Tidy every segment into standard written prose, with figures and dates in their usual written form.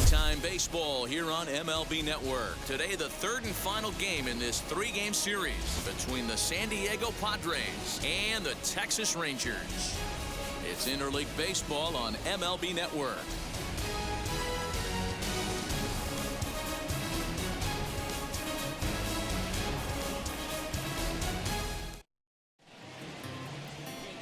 Daytime baseball here on MLB Network. Today, the third and final game in this three-game series between the San Diego Padres and the Texas Rangers. It's interleague baseball on MLB Network.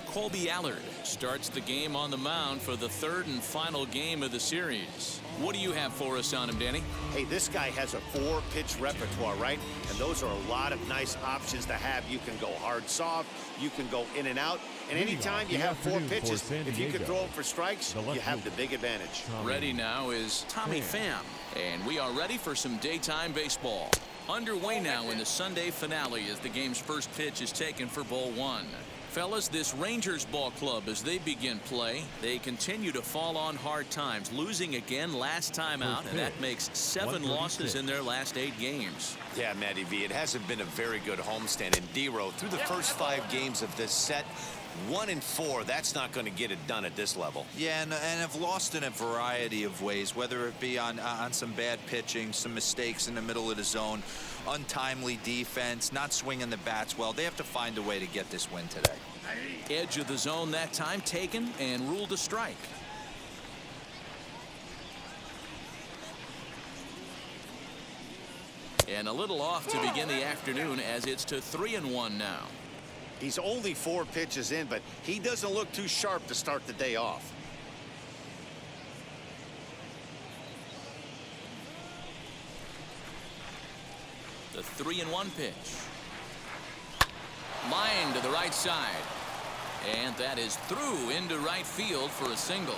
Colby Allard starts the game on the mound for the third and final game of the series. What do you have for us on him, Danny? Hey, this guy has a 4-pitch repertoire, right? And those are a lot of nice options to have. You can go hard, soft. You can go in and out. And anytime you have 4 pitches, if you can throw them for strikes, you have the big advantage. Ready now is Tommy Pham. And we are ready for some daytime baseball. Underway now in the Sunday finale as the game's first pitch is taken for ball 1. Fellas, this Rangers ball club, as they begin play, they continue to fall on hard times, losing again last time out, and that makes 7 losses in their last 8 games. Yeah, Matty V, it hasn't been a very good homestand. And D-Row, through the first 5 games of this set, 1-4, that's not going to get it done at this level. Yeah, and have lost in a variety of ways, whether it be on some bad pitching, some mistakes in the middle of the zone, untimely defense, not swinging the bats well. They have to find a way to get this win today. Edge of the zone that time taken and ruled a strike. And a little off to begin the afternoon as it's to 3-1 now. He's only 4 pitches in, but he doesn't look too sharp to start the day off. The 3-1 pitch. Line to the right side. And that is through into right field for a single.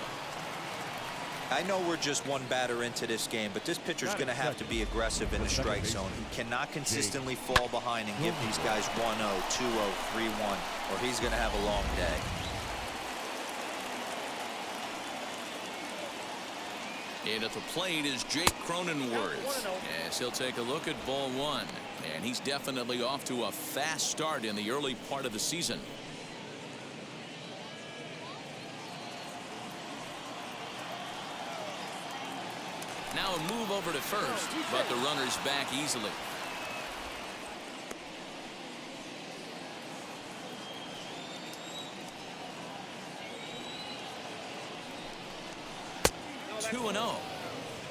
I know we're just one batter into this game, but this pitcher's going to have to be aggressive in the strike zone. He cannot consistently fall behind and give these guys 1-0, 2-0, 3-1, or he's going to have a long day. And at the plate is Jake Cronenworth, as he'll take a look at ball 1. And he's definitely off to a fast start in the early part of the season. Now a move over to first, but the runner's back easily. Two 2-0.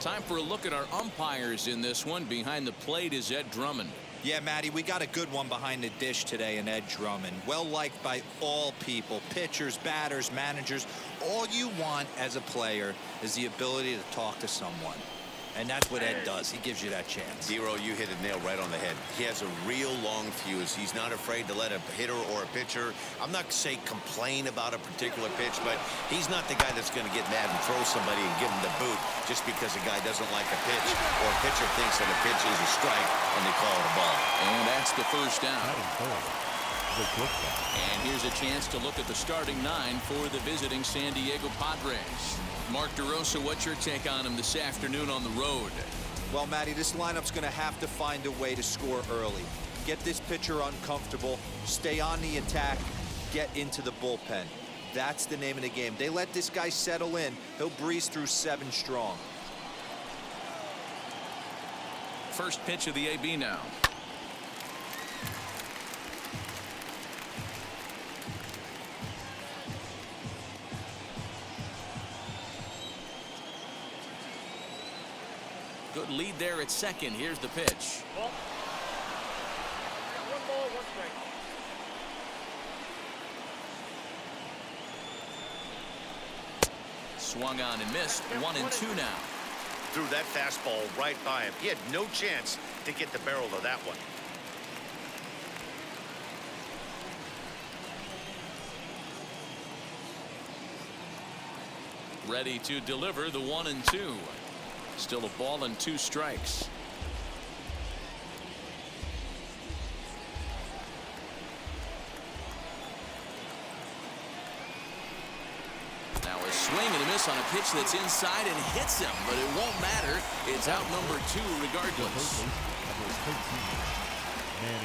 Time for a look at our umpires in this one. Behind the plate is Ed Drummond. Yeah, Matty, we got a good one behind the dish today in Ed Drummond. Well liked by all people, pitchers, batters, managers. All you want as a player is the ability to talk to someone. And that's what Ed does. He gives you that chance. Zero, you hit a nail right on the head. He has a real long fuse. He's not afraid to let a hitter or a pitcher, I'm not saying complain about a particular pitch, but he's not the guy that's going to get mad and throw somebody and give him the boot just because a guy doesn't like a pitch or a pitcher thinks that a pitch is a strike and they call it a ball. And that's the first down. And here's a chance to look at the starting 9 for the visiting San Diego Padres. Mark DeRosa, what's your take on him this afternoon on the road? Well, Matty, this lineup's going to have to find a way to score early. Get this pitcher uncomfortable, stay on the attack, get into the bullpen. That's the name of the game. They let this guy settle in, he'll breeze through 7 strong. First pitch of the AB now. Good lead there at second. Here's the pitch. Ball. 1 ball, 1 strike. Swung on and missed. 1-2 now. Threw that fastball right by him. He had no chance to get the barrel of that one. Ready to deliver the 1-2. Still a ball and 2 strikes. Now a swing and a miss on a pitch that's inside and hits him, but it won't matter. It's out number 2 regardless.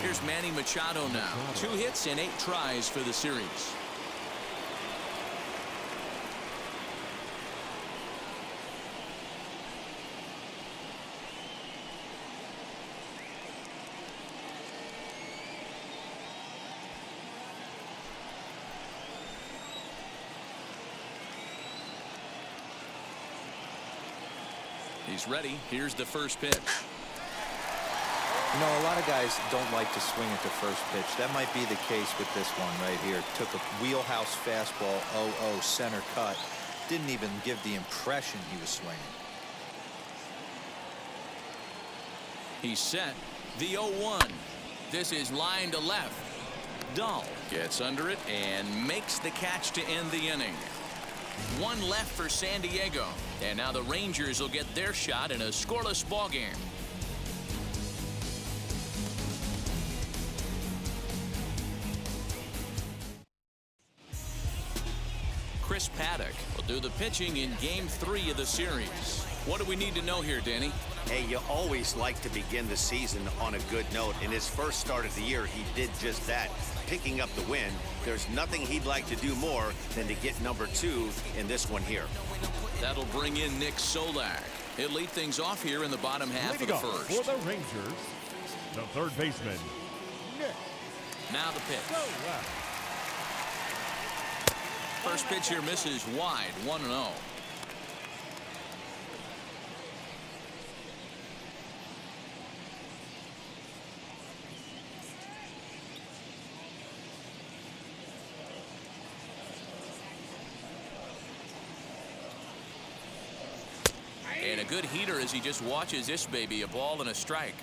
Here's Manny Machado now. 2 hits and 8 tries for the series. He's ready. Here's the first pitch. You know, a lot of guys don't like to swing at the first pitch. That might be the case with this one right here. Took a wheelhouse fastball, 0-0 center cut. Didn't even give the impression he was swinging. He's set. The 0-1. This is line to left. Dahl gets under it and makes the catch to end the inning. One left for San Diego. And now the Rangers will get their shot in a scoreless ball game. Chris Paddock will do the pitching in Game 3 of the series. What do we need to know here, Danny? Hey, you always like to begin the season on a good note. In his first start of the year, he did just that, picking up the win. There's nothing he'd like to do more than to get number 2 in this one here. That'll bring in Nick Solak. He'll lead things off here in the bottom half of the first. For the Rangers, the third baseman, Nick. Now the pitch. First pitch here misses wide, 1-0. And a good heater as he just watches this baby, a ball and a strike.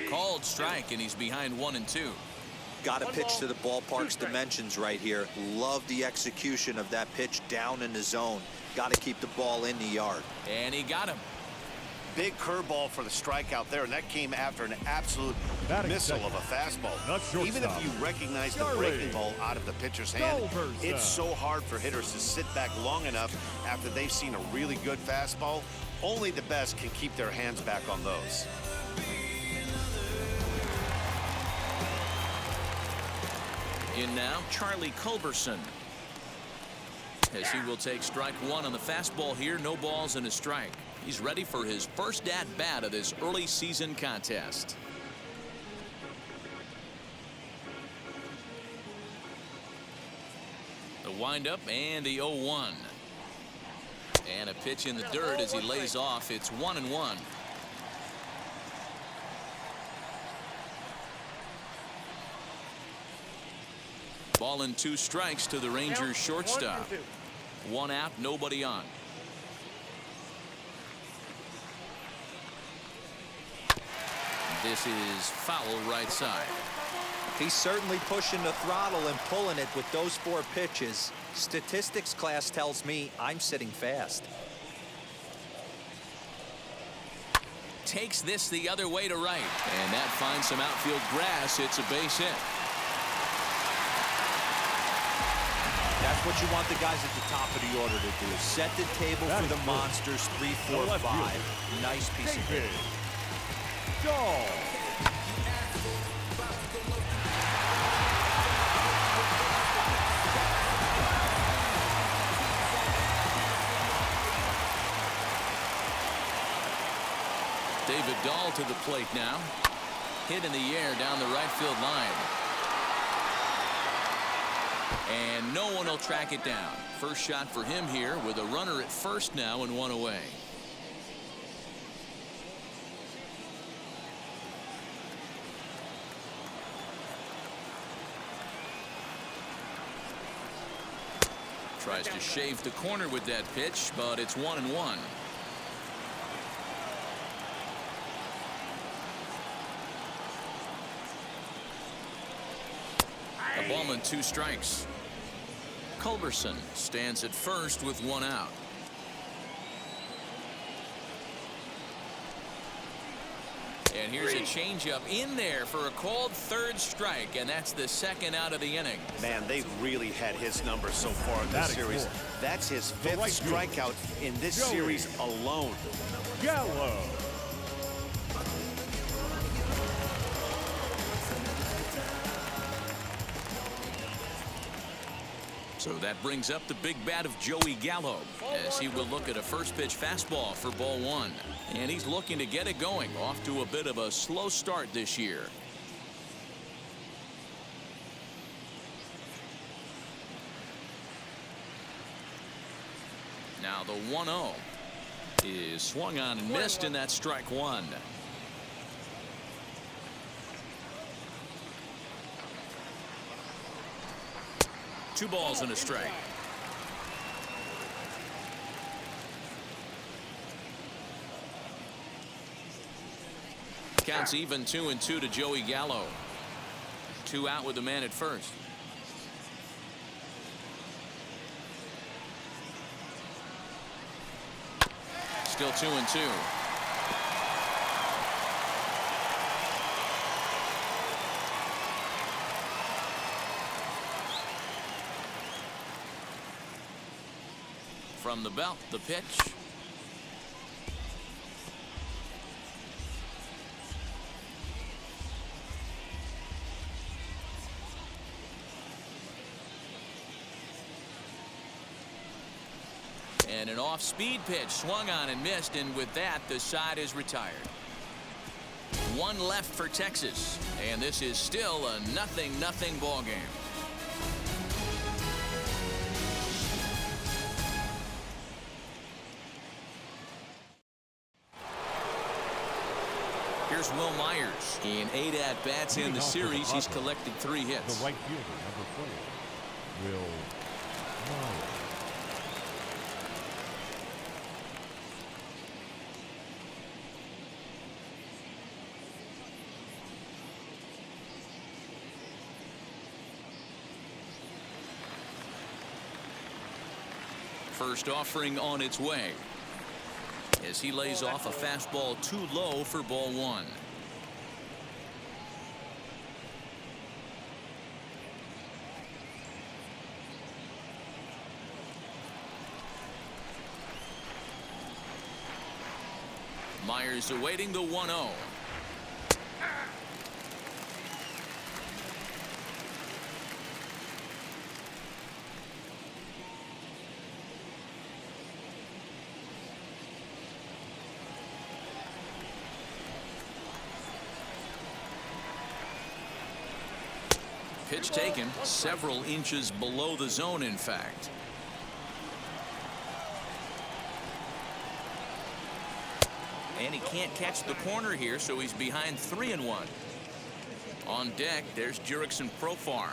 Called strike, and he's behind 1-2. Got to pitch to the ballpark's dimensions right here. Love the execution of that pitch down in the zone. Got to keep the ball in the yard. And he got him. Big curveball for the strikeout there, and that came after an absolute missile of a fastball. Even if you recognize the breaking ball out of the pitcher's hand, it's so hard for hitters to sit back long enough after they've seen a really good fastball. Only the best can keep their hands back on those. In now, Charlie Culberson. As he will take strike 1 on the fastball here. No balls and a strike. He's ready for his first at-bat of this early season contest. The windup and the 0-1. And a pitch in the dirt as he lays off. It's 1-1. Ball and 2 strikes to the Rangers shortstop. 1 out, nobody on. This is foul right side. He's certainly pushing the throttle and pulling it with those 4 pitches. Statistics class tells me I'm sitting fast. Takes this the other way to right. And that finds some outfield grass. It's a base hit. That's what you want the guys at the top of the order to do. Set the table for the monsters. 3, 4, 5. Nice piece of hitting. David Dahl to the plate now. Hit in the air down the right field line. And no one will track it down. First shot for him here with a runner at first now and 1 away. Tries to shave the corner with that pitch, but it's 1-1. A ball and 2 strikes. Culberson stands at first with 1 out. And here's a changeup in there for a called 3rd strike, and that's the 2nd out of the inning. Man, they've really had his number so far in this series. That's his 5th strikeout in this series alone. Gallo. So that brings up the big bat of Joey Gallo as he will look at a first pitch fastball for ball 1. And he's looking to get it going, off to a bit of a slow start this year. Now the 1-0 is swung on and missed, and that's strike one. Two balls and a strike. Counts even 2-2 to Joey Gallo. 2 out with the man at first. Still 2-2. From the belt, the pitch. And an off-speed pitch swung on and missed, and with that the side is retired. 1 left for Texas, and this is still a 0-0 ball game. Here's Will Myers. In 8 at-bats in the series, he's collected 3 hits. The right fielder, number 4, Will Myers. First offering on its way as he lays off a fastball too low for ball 1. Myers awaiting the 1-0. Pitch taken several inches below the zone, in fact. And he can't catch the corner here, so he's behind 3-1. On deck, there's Jurickson Profar.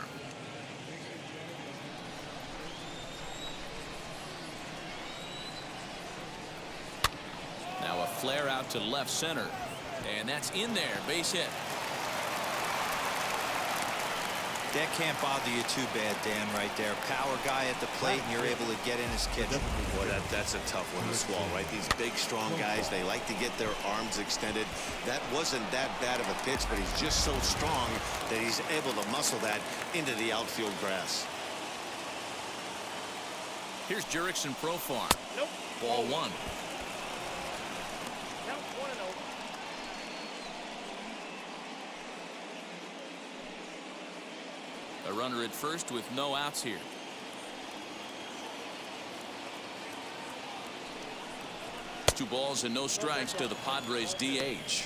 Now a flare out to left center, and that's in there, base hit. That can't bother you too bad, Dan, right there. Power guy at the plate, and you're able to get in his kitchen. Boy, that's a tough one to swallow, right? These big, strong guys, they like to get their arms extended. That wasn't that bad of a pitch, but he's just so strong that he's able to muscle that into the outfield grass. Here's Jurickson Profar. Nope. Ball 1. A runner at first with no outs here. Two balls and no strikes to the Padres DH.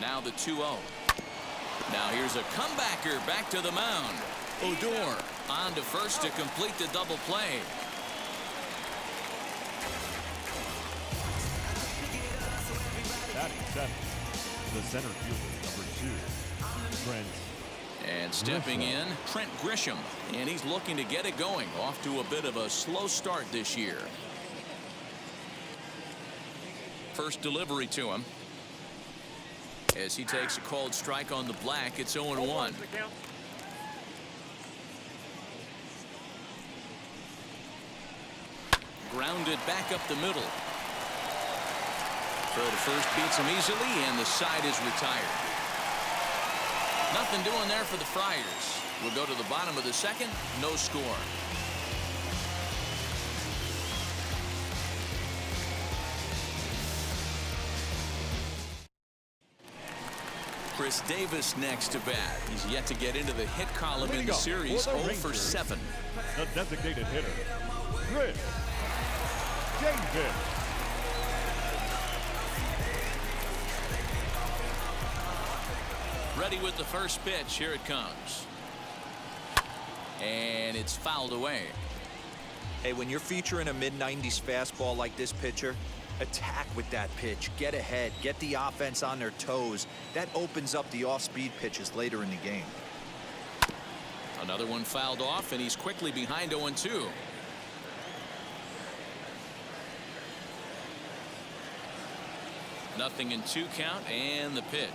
Now the 2-0. Now here's a comebacker back to the mound. Odor on to first to complete the double play. Batting 7, the center fielder, number 2, Trent. And stepping in, Trent Grisham, and he's looking to get it going. Off to a bit of a slow start this year. First delivery to him. As he takes a called strike on the black, it's 0-1. Grounded back up the middle. Throw to first beats him easily, and the side is retired. Nothing doing there for the Friars. We'll go to the bottom of the second. No score. Chris Davis next to bat. He's yet to get into the hit column in the series. 0 for 7. The designated hitter, Chris Davis. ready with the first pitch. Here it comes. And it's fouled away. Hey, when you're featuring a mid-90s fastball like this pitcher, attack with that pitch. Get ahead. Get the offense on their toes. That opens up the off-speed pitches later in the game. Another one fouled off, and he's quickly behind 0-2. Nothing in 2 count, and the pitch.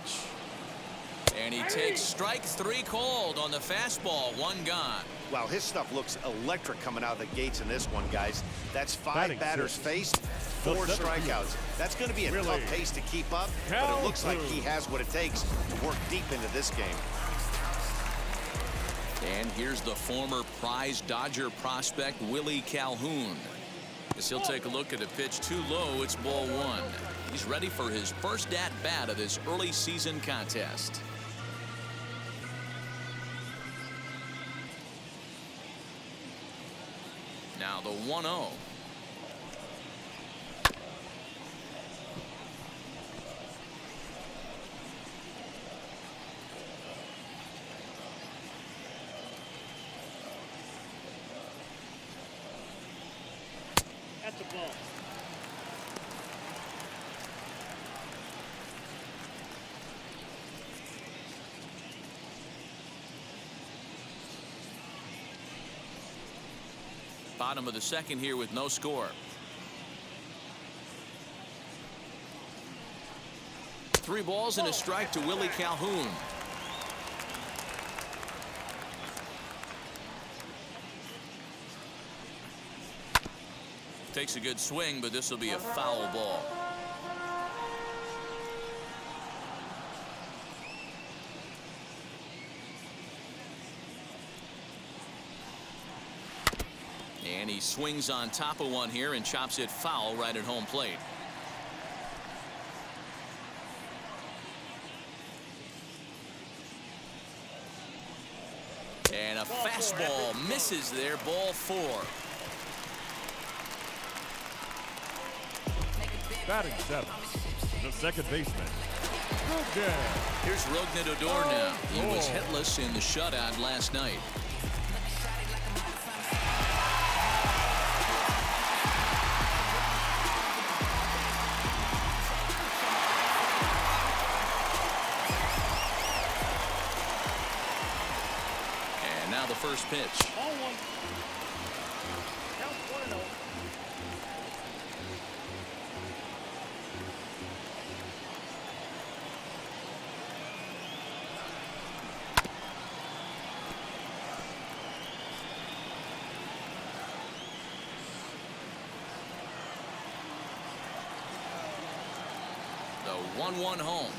And he takes strike 3 called on the fastball. 1 gone. Wow, his stuff looks electric coming out of the gates in this one, guys. That's 5 batters faced, 4 strikeouts. That's going to be a tough pace to keep up, but it looks like he has what it takes to work deep into this game. And here's the former prize Dodger prospect, Willie Calhoun. As he'll take a look at a pitch too low, it's ball 1. He's ready for his first at-bat of this early season contest. Now the 1-0. That's a ball. Bottom of the second here with no score. 3 balls and a strike to Willie Calhoun. Takes a good swing, but this will be a foul ball. And he swings on top of one here and chops it foul right at home plate. And a fastball misses there. Ball 4. Batting 7, the second baseman, Rogner. Here's Rogner Odor now. He was hitless in the shutout last night. And now the first pitch. Ball 1. Count 1-0. The 1-1 home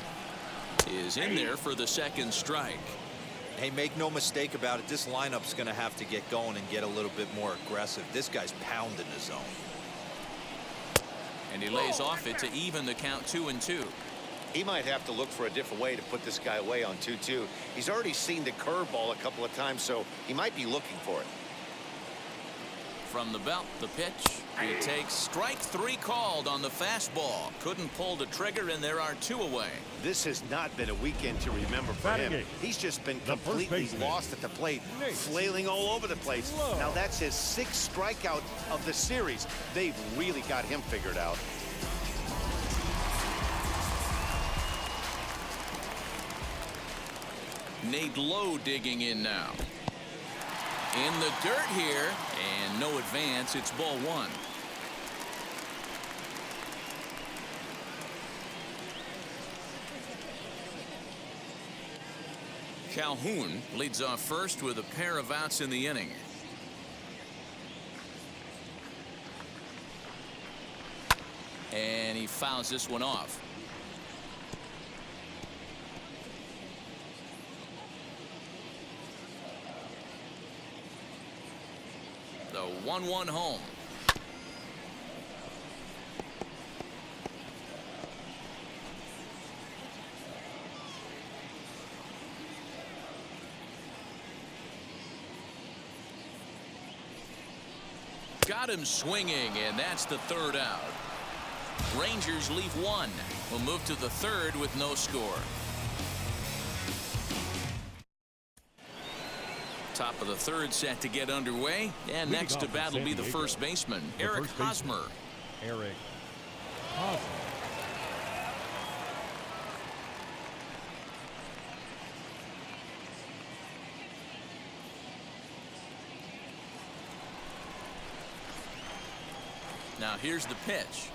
is in there for the second strike. Hey, make no mistake about it. This lineup's going to have to get going and get a little bit more aggressive. This guy's pounding the zone. And he lays off it to even the count 2-2. He might have to look for a different way to put this guy away on 2-2. He's already seen the curveball a couple of times, so he might be looking for it. From the belt, the pitch. He takes strike 3 called on the fastball. Couldn't pull the trigger, and there are 2 away. This has not been a weekend to remember for him. He's just been completely lost at the plate, flailing all over the place. Now that's his 6th strikeout of the series. They've really got him figured out. Nate Lowe digging in now. In the dirt here, and no advance. It's ball 1. Calhoun leads off first with a pair of outs in the inning. And he fouls this one off. The 1-1 home. Got him swinging, and that's the 3rd out. Rangers leave 1. We'll move to the 3rd with no score. Top of the third set to get underway. And next to bat will be the first baseman, Eric Hosmer. Eric Hosmer. Now here's the pitch.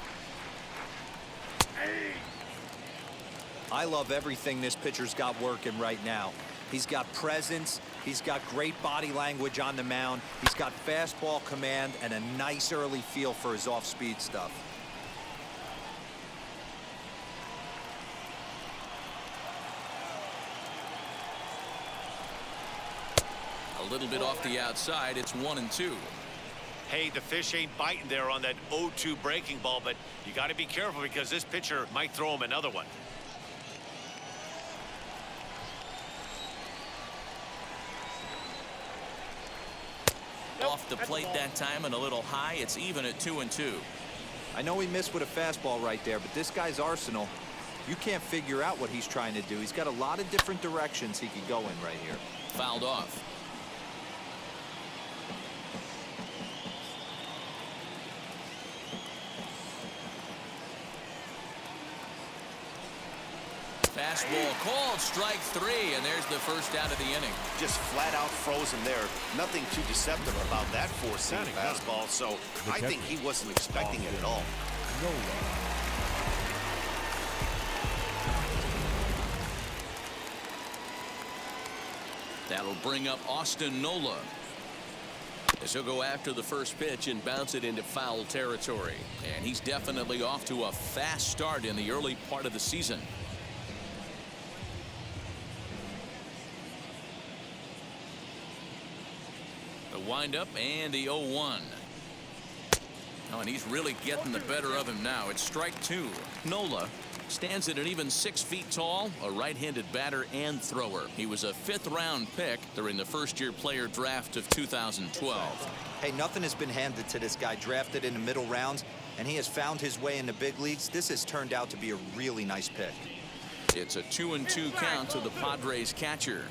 I love everything this pitcher's got working right now. He's got presence. He's got great body language on the mound. He's got fastball command and a nice early feel for his off-speed stuff. A little bit off the outside. It's 1-2. Hey, the fish ain't biting there on that 0-2 breaking ball, but you got to be careful because this pitcher might throw him another one. Off the plate that time and a little high. It's even at 2-2. I know he missed with a fastball right there, but this guy's arsenal, you can't figure out what he's trying to do. He's got a lot of different directions he could go in right here. Fouled off. Fastball called, strike 3, and there's the first out of the inning. Just flat out frozen there. Nothing too deceptive about that four-seam fastball, so I think he wasn't expecting it at all. That'll bring up Austin Nola. As he'll go after the first pitch and bounce it into foul territory. And he's definitely off to a fast start in the early part of the season. The windup and the 0-1. Oh, and he's really getting the better of him now. It's strike 2. Nola stands at an even 6 feet tall, a right-handed batter and thrower. He was a 5th-round pick during the first-year player draft of 2012. Hey, nothing has been handed to this guy. Drafted in the middle rounds, and he has found his way in the big leagues. This has turned out to be a really nice pick. It's a 2-2 count to the Padres catcher.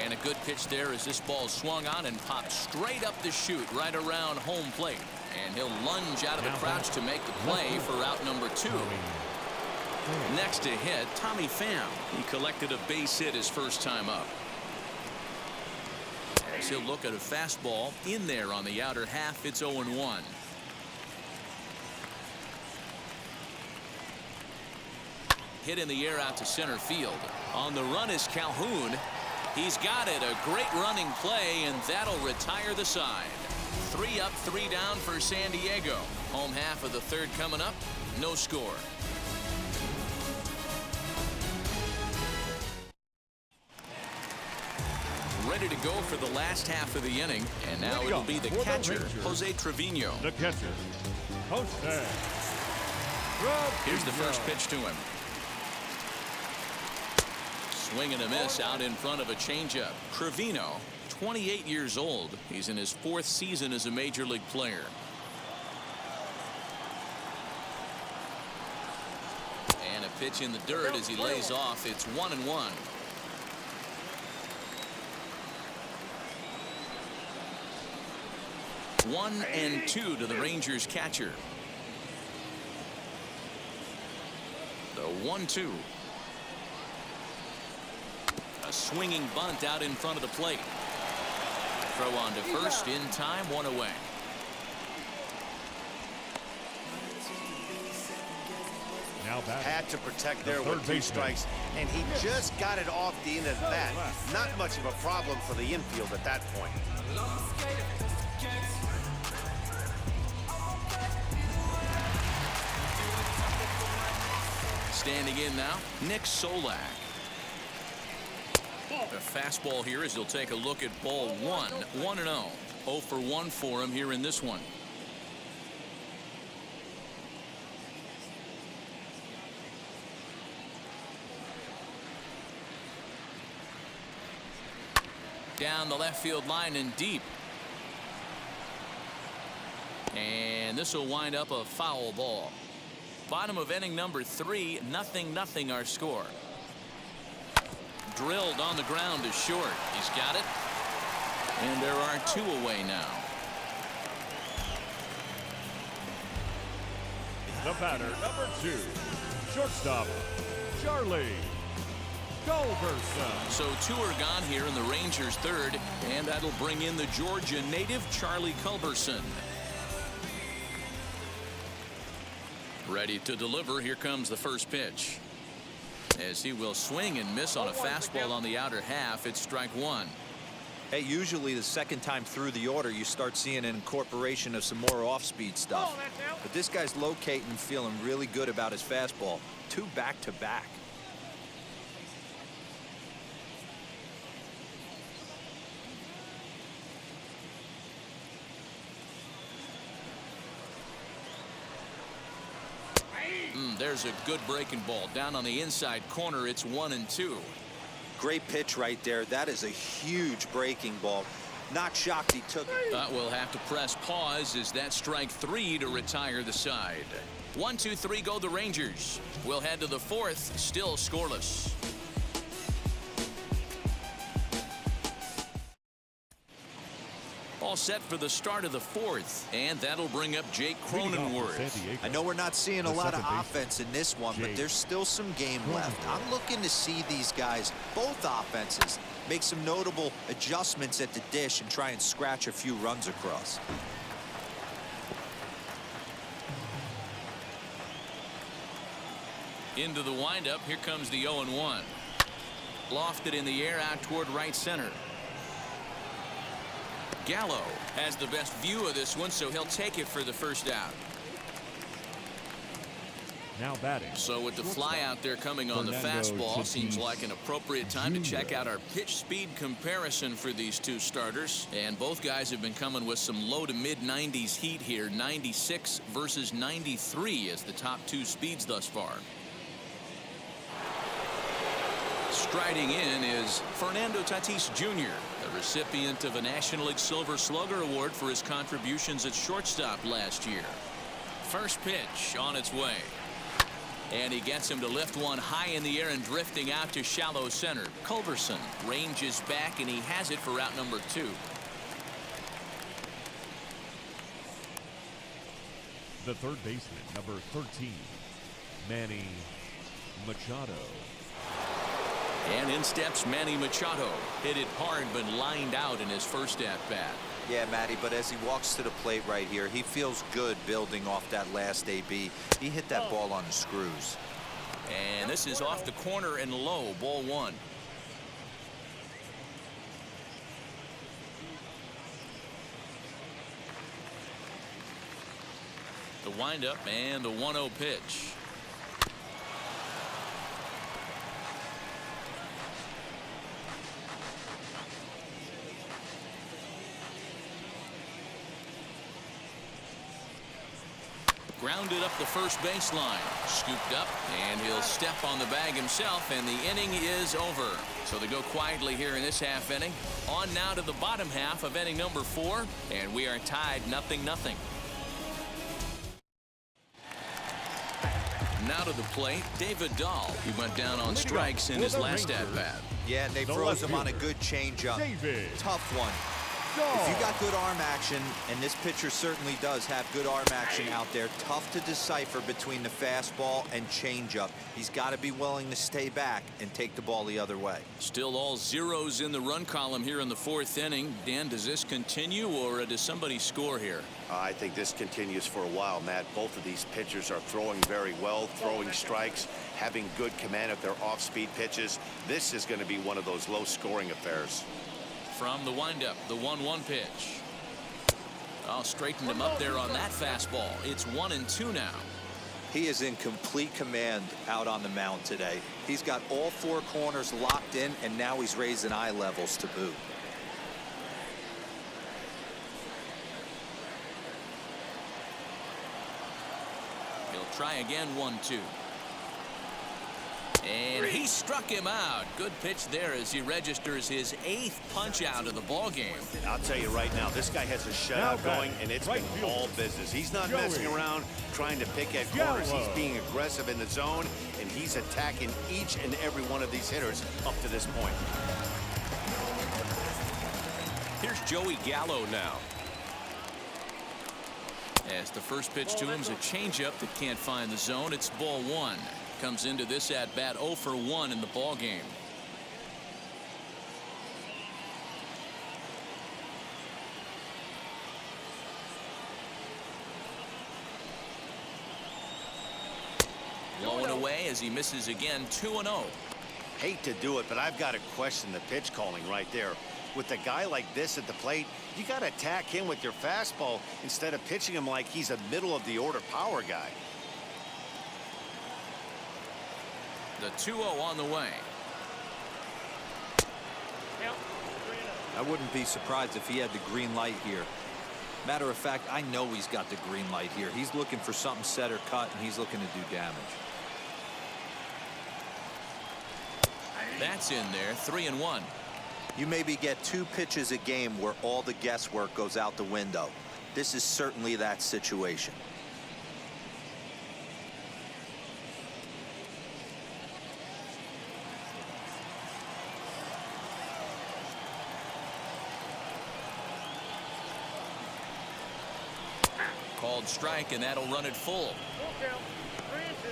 And a good pitch there as this ball swung on and popped straight up the chute right around home plate. And he'll lunge out of the crouch to make the play for out number 2. Next to hit, Tommy Pham. He collected a base hit his first time up. As he'll look at a fastball in there on the outer half, it's 0-1. Hit in the air out to center field. On the run is Calhoun. He's got it. A great running play, and that'll retire the side. 3 up, 3 down for San Diego. Home half of the third coming up. No score. Ready to go for the last half of the inning. And now it'll be the catcher, Jose Trevino. The catcher, Jose. Here's the first pitch to him. Swing and a miss out in front of a changeup. Trevino, 28 years old. He's in his 4th season as a major league player. And a pitch in the dirt as he lays off. It's 1-1. One and 2 to the Rangers catcher. The 1-2. A swinging bunt out in front of the plate. Throw on to first in time, 1 away. Now back. Had to protect there with 2 strikes, and he just got it off the end of the bat. Not much of a problem for the infield at that point. Standing in now, Nick Solak. A fastball here as he'll take a look at ball 1. 1-0. 0 for 1 for him here in this one. Down the left field line and deep. And this will wind up a foul ball. Bottom of inning number 3, 0-0 our score. Drilled on the ground to short. He's got it. And there are 2 away now. The batter, number 2, shortstop, Charlie Culberson. So 2 are gone here in the Rangers' third, and that'll bring in the Georgia native Charlie Culberson. Ready to deliver. Here comes the first pitch. As he will swing and miss on a fastball on the outer half. It's strike 1. Hey, usually the second time through the order you start seeing an incorporation of some more off-speed stuff. But this guy's locating and feeling really good about his fastball. 2 back-to-back. There's a good breaking ball down on the inside corner. It's 1-2. Great pitch right there. That is a huge breaking ball. Not shocked he took it. We'll have to press pause as that strike 3 to retire the side. 1, 2, 3 go the Rangers. We'll head to the 4th, still scoreless. All set for the start of the 4th, and that'll bring up Jake Cronenworth. I know we're not seeing a lot of offense in this one, but there's still some game left. I'm looking to see these guys, both offenses, make some notable adjustments at the dish and try and scratch a few runs across. Into the windup. Here comes the 0-1. Lofted in the air out toward right center. Gallo has the best view of this one, so he'll take it for the first out. Now batting. So with the fly out there coming on the fastball, seems like an appropriate time to check out our pitch speed comparison for these 2 starters. And both guys have been coming with some low to mid 90s heat here. 96 versus 93 as the top 2 speeds thus far. Striding in is Fernando Tatis Jr., the recipient of a National League Silver Slugger Award for his contributions at shortstop last year. First pitch on its way. And he gets him to lift one high in the air and drifting out to shallow center. Culberson ranges back, and he has it for out number 2. The third baseman, number 13, Manny Machado. And in steps Manny Machado. Hit it hard, but lined out in his first at-bat. Yeah, Matty, but as he walks to the plate right here, he feels good building off that last AB. He hit that ball on the screws. And this is off the corner and low, ball 1. The windup and the 1-0 pitch. Grounded up the first baseline. Scooped up, and he'll step on the bag himself, and the inning is over. So they go quietly here in this half inning. On now to the bottom half of inning number 4, and we are tied 0-0. Now to the plate, David Dahl. He went down on strikes in his last at-bat. Yeah, and they froze him on a good changeup. Tough one. If you got good arm action, and this pitcher certainly does have good arm action out there, tough to decipher between the fastball and changeup. He's got to be willing to stay back and take the ball the other way. Still all zeros in the run column here in the 4th inning. Dan, does this continue, or does somebody score here? I think this continues for a while, Matt. Both of these pitchers are throwing very well, throwing strikes, having good command of their off-speed pitches. This is going to be one of those low-scoring affairs. From the windup, the 1-1 pitch. Oh, straightened him up there on that fastball. It's 1-2 now. He is in complete command out on the mound today. He's got all 4 corners locked in, and now he's raising eye levels to boot. He'll try again, 1-2. And he struck him out. Good pitch there as he registers his 8th punch out of the ball game. I'll tell you right now, this guy has a shutout going, and it's been all business. He's not messing around trying to pick at corners. He's being aggressive in the zone, and he's attacking each and every one of these hitters up to this point. Here's Joey Gallo now. As the first pitch to him is a changeup that can't find the zone. It's ball 1. Comes into this at bat 0 for 1 in the ball game. Going away as he misses again. 2-0. Hate to do it, but I've got to question the pitch calling right there. With a guy like this at the plate, you got to attack him with your fastball instead of pitching him like he's a middle of the order power guy. The 2-0 on the way. I wouldn't be surprised if he had the green light here. Matter of fact, I know he's got the green light here. He's looking for something set or cut, and he's looking to do damage. That's in there. 3-1. You maybe get 2 pitches a game where all the guesswork goes out the window. This is certainly that situation. Called strike, and that'll run it full. Full count. 3-2.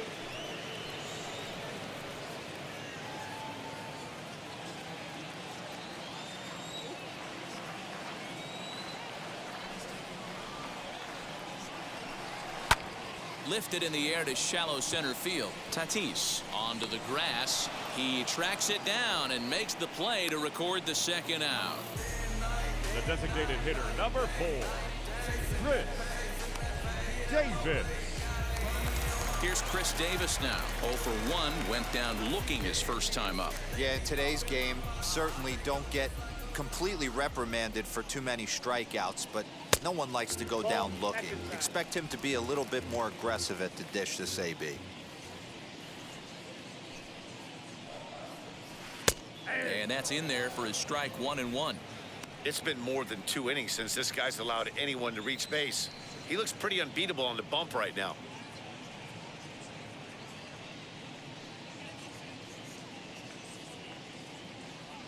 Lifted in the air to shallow center field. Tatis onto the grass. He tracks it down and makes the play to record the second out. The designated hitter, number 4, Chris Davis. Here's Chris Davis now. 0 for 1. Went down looking his first time up. Yeah, in today's game, certainly don't get completely reprimanded for too many strikeouts, but no one likes to go down looking. Expect him to be a little bit more aggressive at the dish this AB. And that's in there for his strike 1-1. It's been more than 2 innings since this guy's allowed anyone to reach base. He looks pretty unbeatable on the bump right now.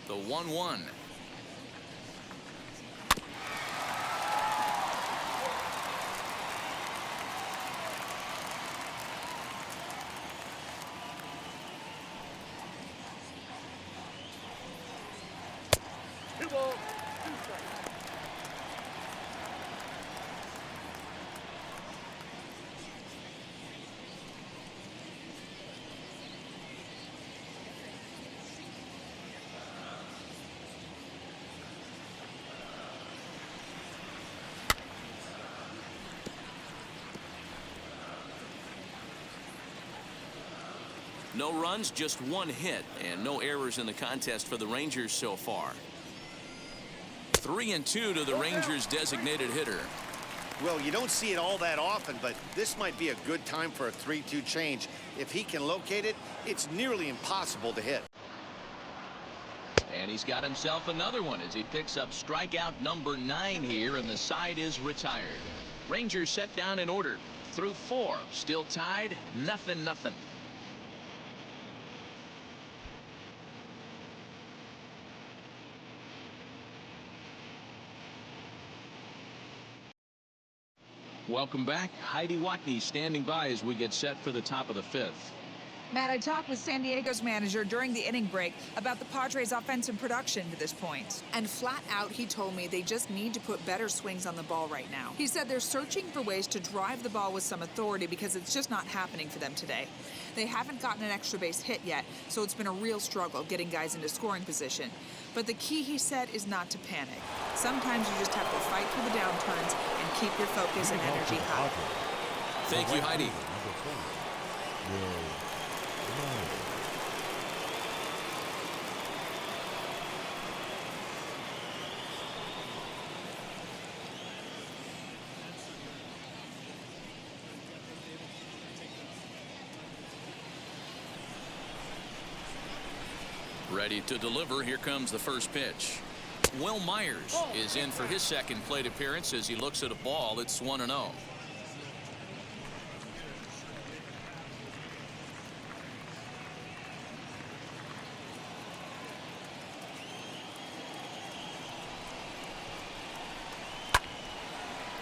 The 1-1. Two balls, 2 strikes. No runs, just 1 hit, and no errors in the contest for the Rangers so far. 3-2 to the Rangers' designated hitter. Well, you don't see it all that often, but this might be a good time for a 3-2 change. If he can locate it, it's nearly impossible to hit. And he's got himself another one as he picks up strikeout number 9 here, and the side is retired. Rangers set down in order. Through 4, still tied, 0-0. Welcome back. Heidi Watney standing by as we get set for the top of the 5th. Matt, I talked with San Diego's manager during the inning break about the Padres' offensive production to this point. And flat out, he told me they just need to put better swings on the ball right now. He said they're searching for ways to drive the ball with some authority because it's just not happening for them today. They haven't gotten an extra base hit yet, so it's been a real struggle getting guys into scoring position. But the key, he said, is not to panic. Sometimes you just have to fight through the downturns and keep your focus and energy high. Thank you, Heidi. Ready to deliver. Here comes the first pitch. Will Myers is in for his second plate appearance as he looks at a ball. It's 1-0.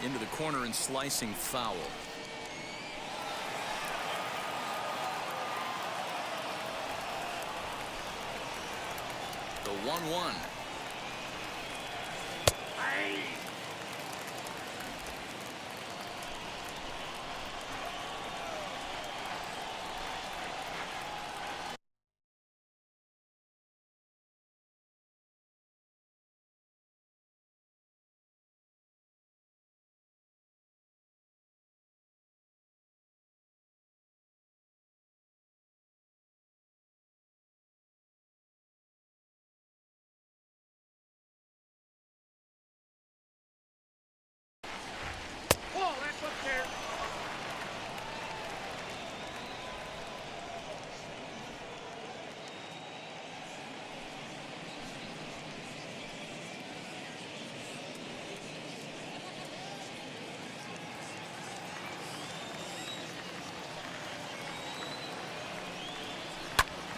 Into the corner and slicing foul. The 1-1.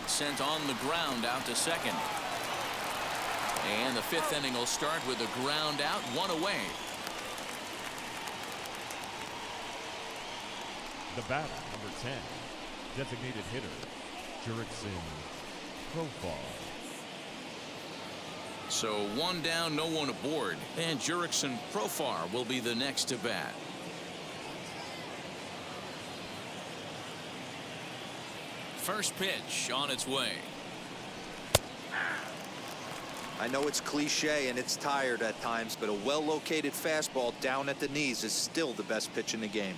Sent on the ground out to second. And the fifth inning will start with a ground out, one away. The batter, number 10, designated hitter, Jurickson Profar. So one down, no one aboard. And Jurickson Profar will be the next to bat. First pitch on its way. I know it's cliche and it's tired at times, but a well-located fastball down at the knees is still the best pitch in the game.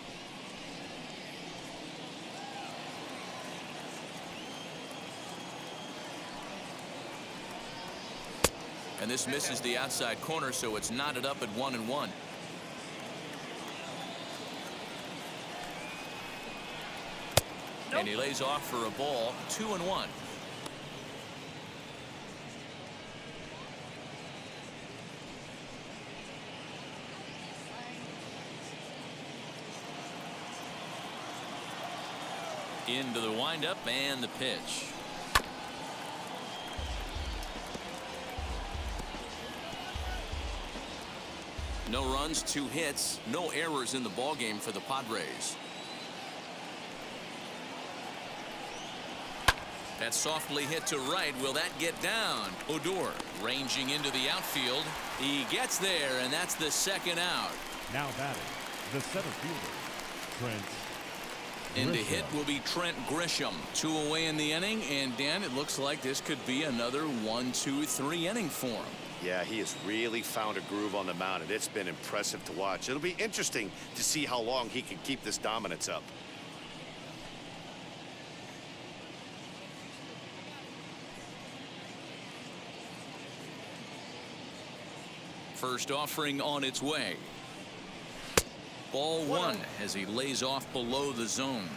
And this misses the outside corner, so it's knotted up at 1-1. And he lays off for a ball, 2-1. Into the windup and the pitch. No runs, 2 hits, no errors in the ballgame for the Padres. That's softly hit to right. Will that get down? Odor ranging into the outfield. He gets there, and that's the second out. Now batting, the center fielder, Trent In to Grisham. hit will be Trent Grisham. 2 away in the inning, and Dan, it looks like this could be another 1-2-3 inning for him. Yeah, he has really found a groove on the mound, and it's been impressive to watch. It'll be interesting to see how long he can keep this dominance up. First offering on its way. Ball 1 as he lays off below the zone.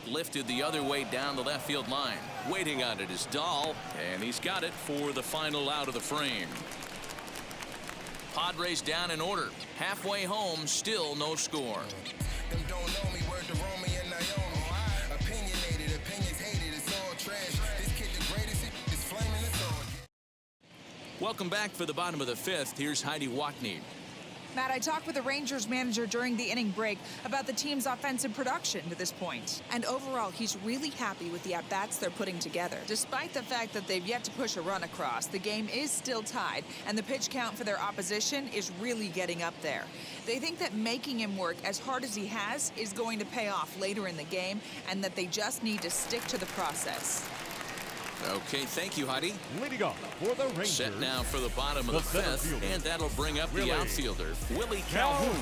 Lifted the other way down the left field line. Waiting on it is Dahl, and he's got it for the final out of the frame. Padres down in order. Halfway home, still no score. Them don't know me, word to Romy and Naomi. Opinionated, opinions hated, it's all trash. This kid the greatest, it's flaming the sword. Welcome back for the bottom of the 5th. Here's Heidi Watney. Matt, I talked with the Rangers manager during the inning break about the team's offensive production to this point. And overall, he's really happy with the at-bats they're putting together. Despite the fact that they've yet to push a run across, the game is still tied, and the pitch count for their opposition is really getting up there. They think that making him work as hard as he has is going to pay off later in the game, and that they just need to stick to the process. Okay, thank you, Heidi. Leading off for the Rangers. Set now for the bottom of the center 5th, fielder, and that'll bring up Willie the outfielder, Willie Calhoun.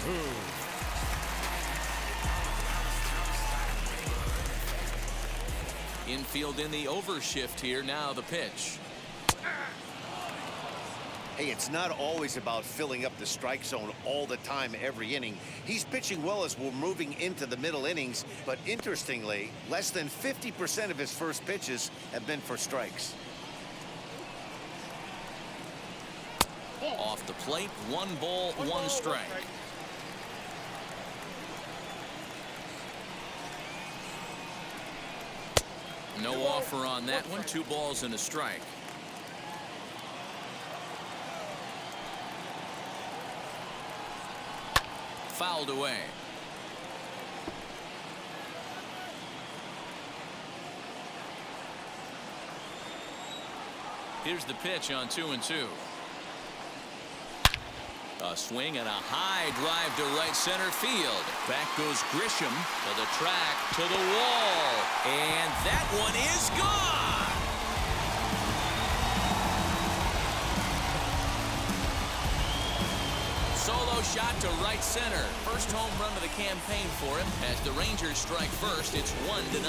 Infield in the overshift here. Now the pitch. Hey, it's not always about filling up the strike zone all the time, every inning. He's pitching well as we're moving into the middle innings, but interestingly, less than 50% of his first pitches have been for strikes. Off the plate, 1 ball, 1 strike. No offer on that one. 2 balls and a strike. Fouled away. Here's the pitch on 2-2. A swing and a high drive to right center field. Back goes Grisham to the track, to the wall. And that one is gone. Solo shot to right center. First home run of the campaign for him. As the Rangers strike first, it's 1-0.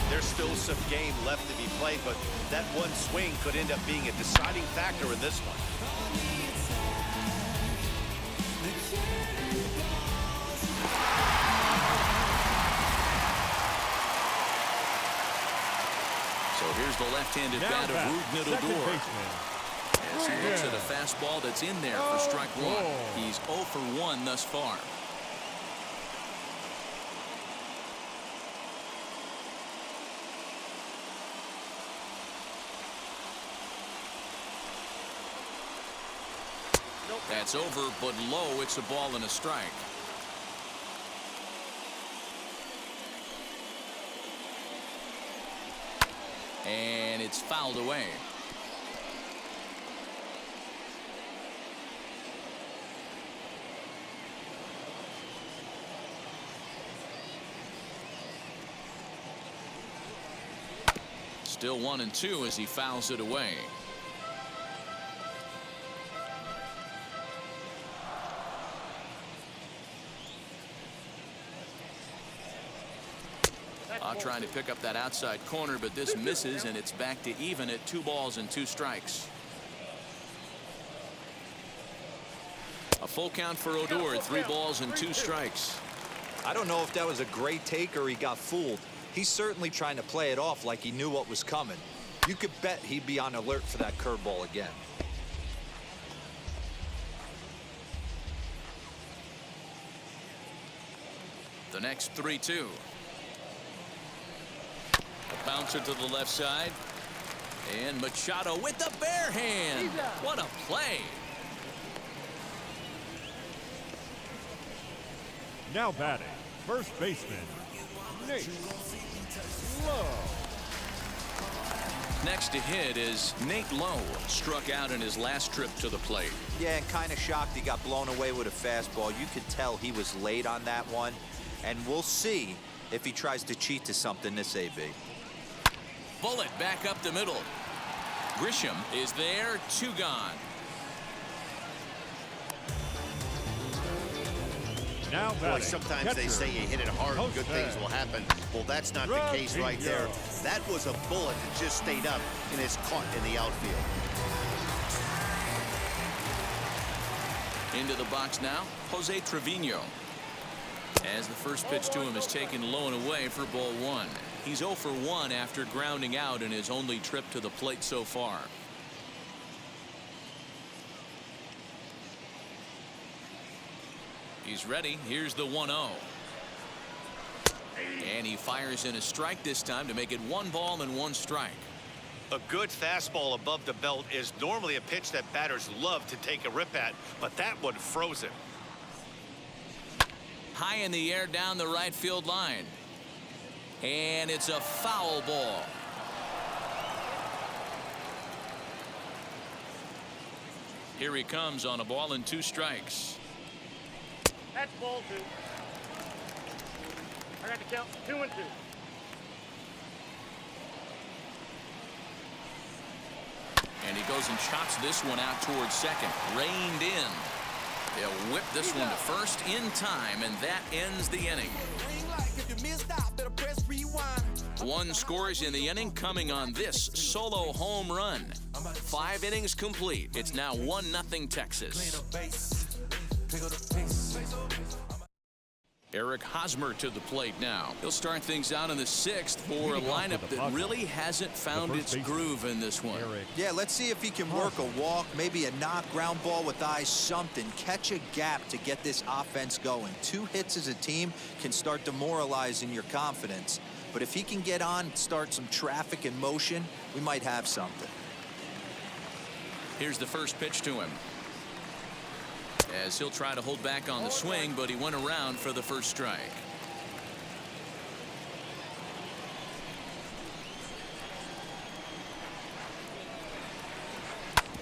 There's still some game left to be played, but that one swing could end up being a deciding factor in this one. So here's the left-handed bat of Rougned Odor. As he looks at a fastball that's in there for strike 1. He's 0 for 1 thus far. That's over, but low. It's a ball and a strike. And it's fouled away. Still 1-2 as he fouls it away. Trying to pick up that outside corner, but this misses, and it's back to even at 2 balls and 2 strikes. A full count for Odor at 3 balls and 2 strikes. I don't know if that was a great take or he got fooled. He's certainly trying to play it off like he knew what was coming. You could bet he'd be on alert for that curveball again. The next 3-2. A bouncer to the left side. And Machado with the bare hand. What a play. Now batting, first baseman, Nate Lowe. Next to hit is Nate Lowe. Struck out in his last trip to the plate. Yeah, and kind of shocked he got blown away with a fastball. You could tell he was late on that one. And we'll see if he tries to cheat to something this AB. Bullet back up the middle. Grisham is there, 2 gone. Now Boy, sometimes they say you hit it hard and good things will happen. Well, that's not the case right there. That was a bullet that just stayed up and is caught in the outfield. Into the box now, Jose Trevino. As the first pitch to him is taken low and away for ball 1. He's 0 for 1 after grounding out in his only trip to the plate so far. He's ready. Here's the 1-0. And he fires in a strike this time to make it 1 ball and 1 strike. A good fastball above the belt is normally a pitch that batters love to take a rip at, but that one froze him. High in the air down the right field line. And it's a foul ball. Here he comes on a ball and 2 strikes. That's ball 2. I got to count 2-2. And he goes and chops this one out towards second. Reined in. He'll whip this one to first in time, and that ends the inning. One scores in the inning coming on this solo home run. 5 innings complete. It's now 1-0 Texas. Eric Hosmer to the plate now. He'll start things out in the 6th for a lineup that really hasn't found its groove in this one. Yeah, let's see if he can work a walk, maybe a knock, ground ball with eyes, something. Catch a gap to get this offense going. 2 hits as a team can start demoralizing your confidence. But if he can get on, start some traffic in motion, we might have something. Here's the first pitch to him. As he'll try to hold back on the swing, but he went around for the first strike.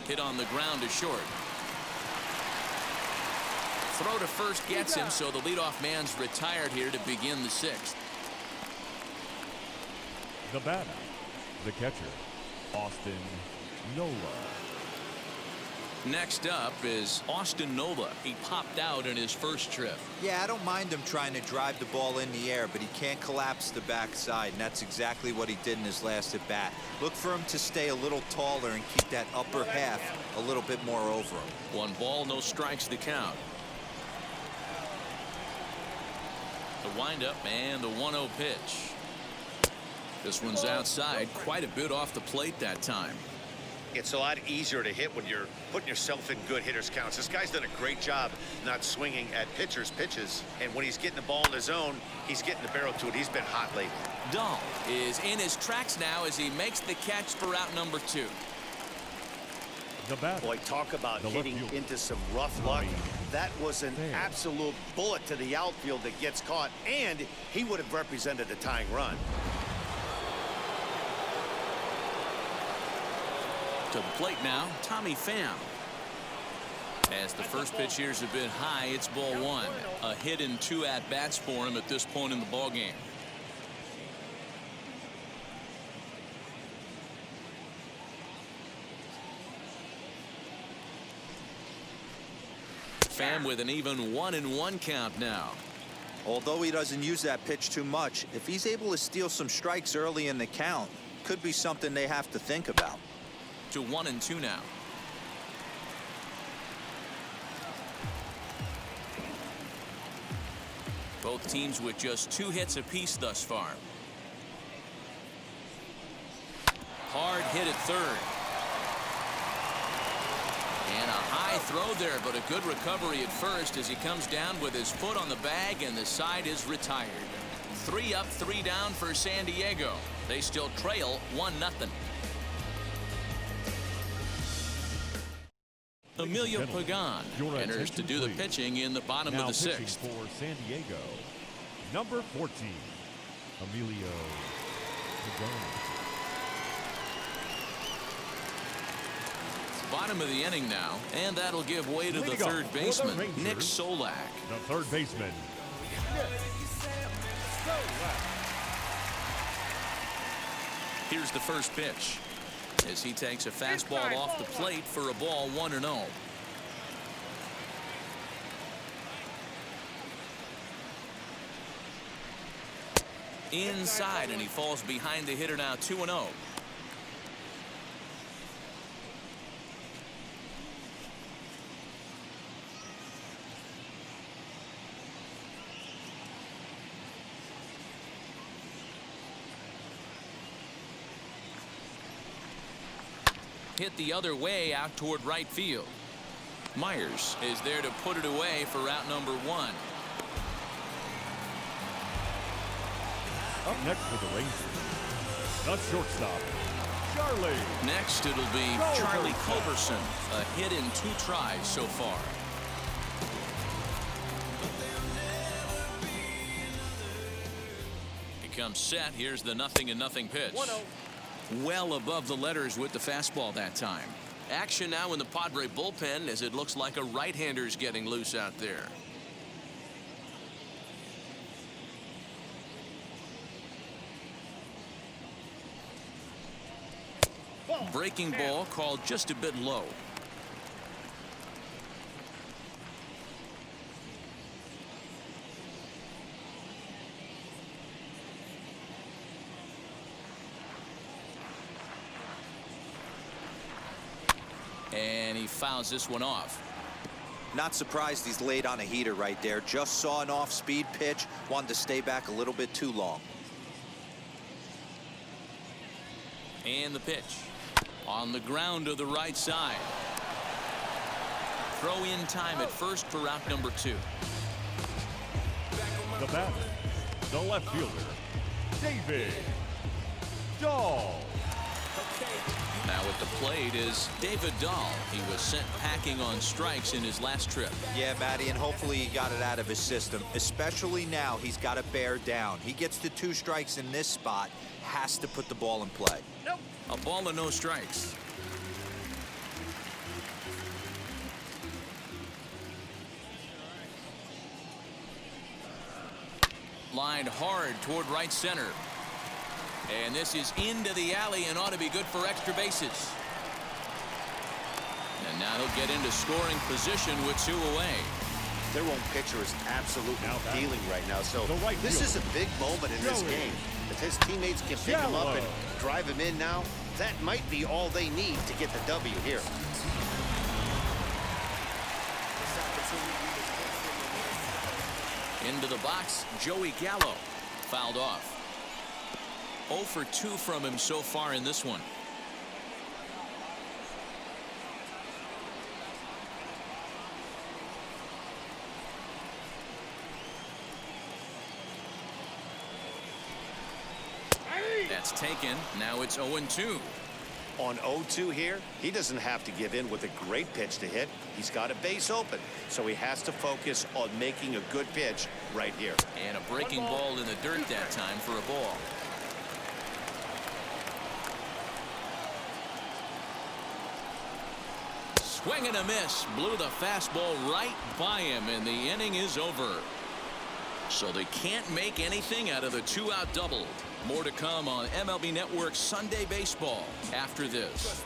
Hit on the ground to short. Throw to first gets him, so the leadoff man's retired here to begin the 6th. The batter, the catcher, Austin Nola. Next up is Austin Nola. He popped out in his first trip. Yeah, I don't mind him trying to drive the ball in the air, but he can't collapse the backside, and that's exactly what he did in his last at bat. Look for him to stay a little taller and keep that upper half a little bit more over him. 1 ball, no strikes to count. The windup and the 1-0 pitch. This one's outside, quite a bit off the plate that time. It's a lot easier to hit when you're putting yourself in good hitters' counts. This guy's done a great job not swinging at pitchers' pitches. And when he's getting the ball in the zone, he's getting the barrel to it. He's been hot lately. Dahl is in his tracks now as he makes the catch for out number 2. The batter. Boy, talk about hitting into some rough luck. That was an absolute bullet to the outfield that gets caught, and he would have represented a tying run. To the plate now, Tommy Pham. As the first pitch here's a bit high, it's ball 1. A hit in 2 at-bats for him at this point in the ballgame. Pham with an even 1-1 count now. Although he doesn't use that pitch too much, if he's able to steal some strikes early in the count, could be something they have to think about. To 1-2 now. Both teams with just 2 hits apiece thus far. Hard hit at third. And a high throw there, but a good recovery at first as he comes down with his foot on the bag, and the side is retired. 3 up, 3 down for San Diego. They still trail 1-0. Emilio Pagan enters to do the pitching in the bottom of the 6th. For San Diego, number 14, Emilio Pagan. Bottom of the inning now, and that'll give way to the third baseman, Nick Solak. The third baseman, Here's the first pitch as he takes a fastball off the plate for a ball 1-0. Inside, and he falls behind the hitter now. 2-0. Hit the other way out toward right field. Myers is there to put it away for out number 1. Up next for the Rangers, the shortstop, Charlie. Next it'll be Charlie Culberson. A hit in 2 tries so far. He comes set. Here's the 0-0 pitch. 1-0. Well above the letters with the fastball that time. Action now in the Padre bullpen as it looks like a right-hander's getting loose out there. Breaking ball called just a bit low. And he fouls this one off. Not surprised he's laid on a heater right there. Just saw an off-speed pitch. Wanted to stay back a little bit too long. And the pitch. On the ground to the right side. Throw in time at first for out number 2. The batter, the left fielder, David Dahl. Now at the plate is David Dahl. He was sent packing on strikes in his last trip. Yeah, Matty, and hopefully he got it out of his system. Especially now, he's got to bear down. He gets to 2 strikes in this spot, has to put the ball in play. Nope. A ball and no strikes. Lined hard toward right center. And this is into the alley and ought to be good for extra bases. And now he'll get into scoring position with 2 away. Their own pitcher is absolutely dealing right now. So this is a big moment in this game. If his teammates can pick him up and drive him in now, that might be all they need to get the W here. Into the box, Joey Gallo. Fouled off. 0 for 2 from him so far in this one. That's taken. Now it's 0-2. On 0-2 here, he doesn't have to give in with a great pitch to hit. He's got a base open, so he has to focus on making a good pitch right here. And a breaking ball in the dirt that time for a ball. Swing and a miss. Blew the fastball right by him, and the inning is over. So they can't make anything out of the 2-out double. More to come on MLB Network's Sunday Baseball after this.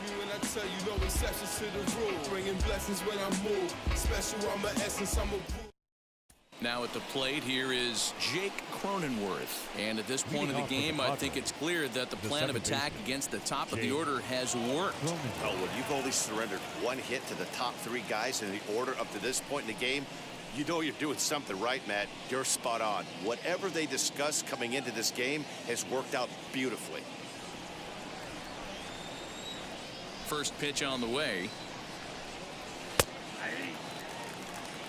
Now at the plate here is Jake Cronenworth. And at this point of the game, I think it's clear that the plan of attack against the top of the order has worked. Oh, when you've only surrendered 1 hit to the top 3 guys in the order up to this point in the game, you know you're doing something right, Matt. You're spot on. Whatever they discussed coming into this game has worked out beautifully. First pitch on the way.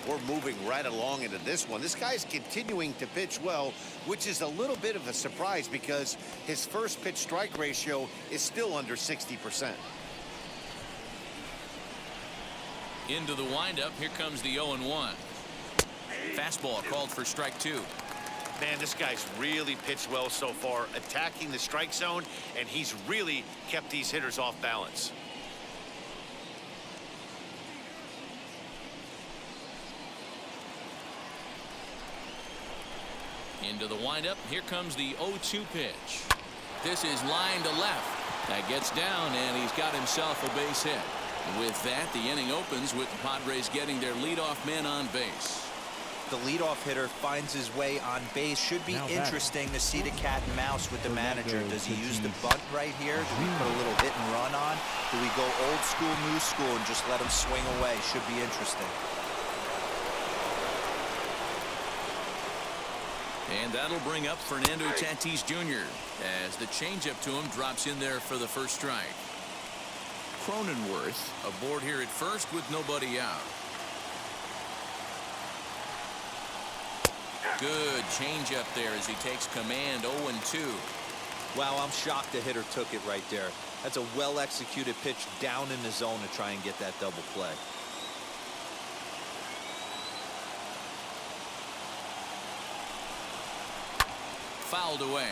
We're moving right along into this one. This guy's continuing to pitch well, which is a little bit of a surprise because his first pitch strike ratio is still under 60%. Into the windup. Here comes the 0-1. Fastball called for strike 2. Man, this guy's really pitched well so far, attacking the strike zone, and he's really kept these hitters off balance. Into the windup. Here comes the 0-2 pitch. This is line to left. That gets down, and he's got himself a base hit. With that, the inning opens with the Padres getting their leadoff man on base. The leadoff hitter finds his way on base. Should be interesting to see the cat and mouse with the manager. Does he use the bunt right here? Do we put a little hit and run on? Do we go old school, new school, and just let him swing away? Should be interesting. And that'll bring up Fernando Tatis Jr. as the changeup to him drops in there for the first strike. Cronenworth aboard here at first with nobody out. Good changeup there as he takes command. 0-2. Wow, I'm shocked the hitter took it right there. That's a well-executed pitch down in the zone to try and get that double play. Fouled away.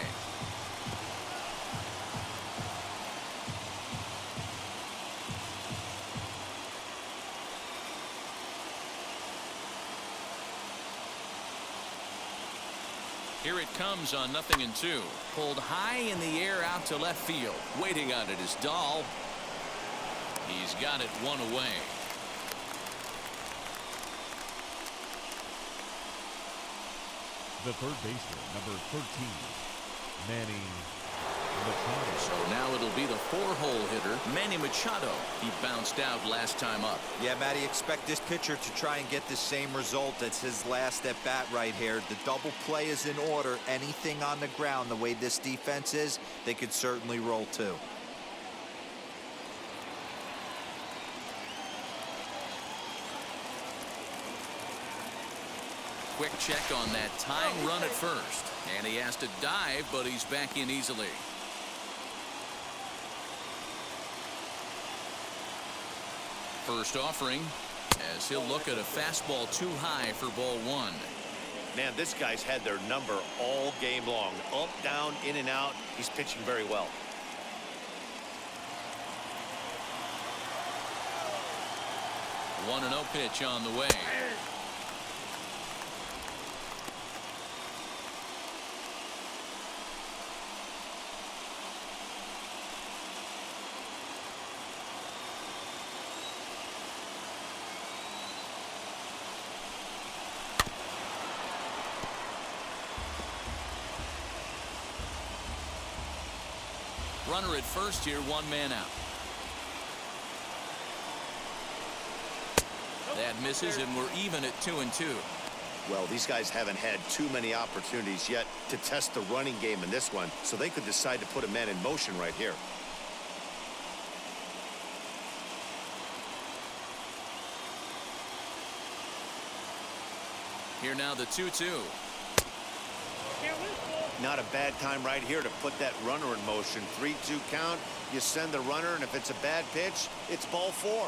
Here it comes on 0-2. Pulled high in the air out to left field. Waiting on it is Dahl. He's got it 1 away. The third baseman, number 13, Manny So now it'll be the 4-hole hitter, Manny Machado. He bounced out last time up. Yeah, Matty, expect this pitcher to try and get the same result as his last at bat right here. The double play is in order. Anything on the ground, the way this defense is, they could certainly roll too. Quick check on that tying run at first. And he has to dive, but he's back in easily. First offering, as he'll look at a fastball too high for ball 1. Man, this guy's had their number all game long. Up, down, in and out. He's pitching very well. One 1-0 pitch on the way. Runner at first here, 1 man out. That misses, and we're even at 2-2. Well, these guys haven't had too many opportunities yet to test the running game in this one, so they could decide to put a man in motion right here. Here now the 2-2. Not a bad time right here to put that runner in motion. 3-2 count. You send the runner, and if it's a bad pitch, it's ball 4.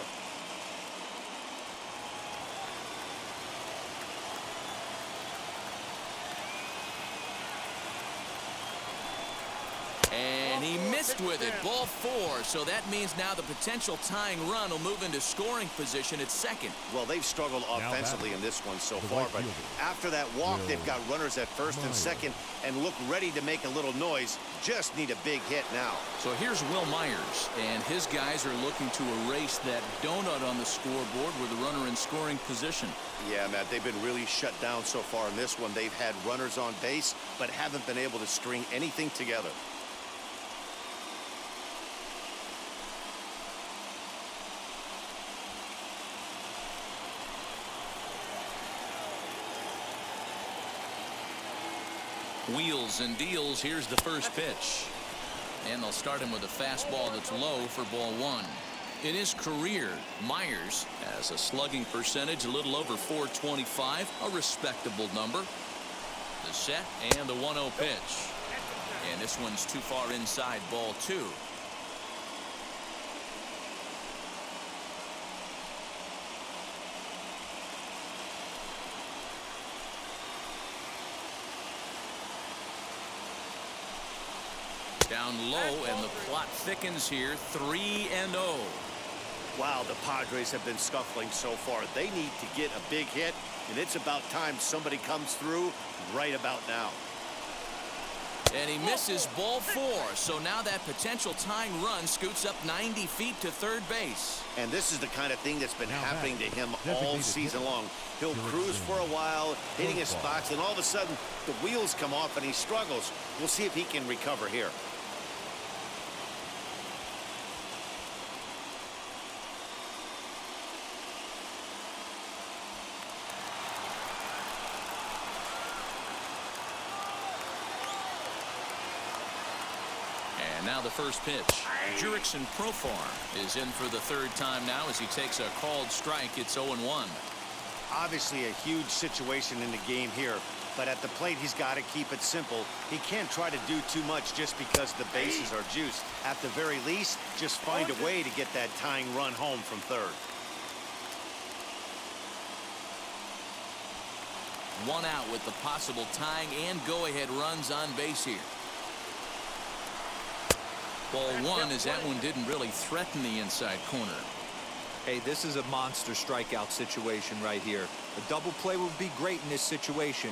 And he missed with it. Ball 4. So that means now the potential tying run will move into scoring position at second. Well, they've struggled offensively in this one so far, but after that walk, they've got runners at first and second and look ready to make a little noise. Just need a big hit now. So here's Will Myers, and his guys are looking to erase that donut on the scoreboard with a runner in scoring position. Yeah, Matt, they've been really shut down so far in this one. They've had runners on base, but haven't been able to string anything together. Wheels and deals. Here's the first pitch. And they'll start him with a fastball that's low for ball 1. In his career, Myers has a slugging percentage a little over .425, a respectable number. The set and the 1-0 pitch. And this one's too far inside, ball 2. Down low, and the plot thickens here. 3-0. Wow, the Padres have been scuffling so far. They need to get a big hit, and it's about time somebody comes through right about now. And he misses ball 4. So now that potential tying run scoots up 90 feet to third base. And this is the kind of thing that's been happening to him all season long. He'll cruise for a while, hitting his spots, and all of a sudden the wheels come off and he struggles. We'll see if he can recover here. And now the first pitch. Jurickson Profar is in for the 3rd time now as he takes a called strike. It's 0-1. Obviously a huge situation in the game here, but at the plate he's got to keep it simple. He can't try to do too much just because the bases are juiced. At the very least, just find a way to get that tying run home from 3rd. 1 out with the possible tying and go-ahead runs on base here. Ball 1, as that one didn't really threaten the inside corner. Hey, this is a monster strikeout situation right here. A double play would be great in this situation.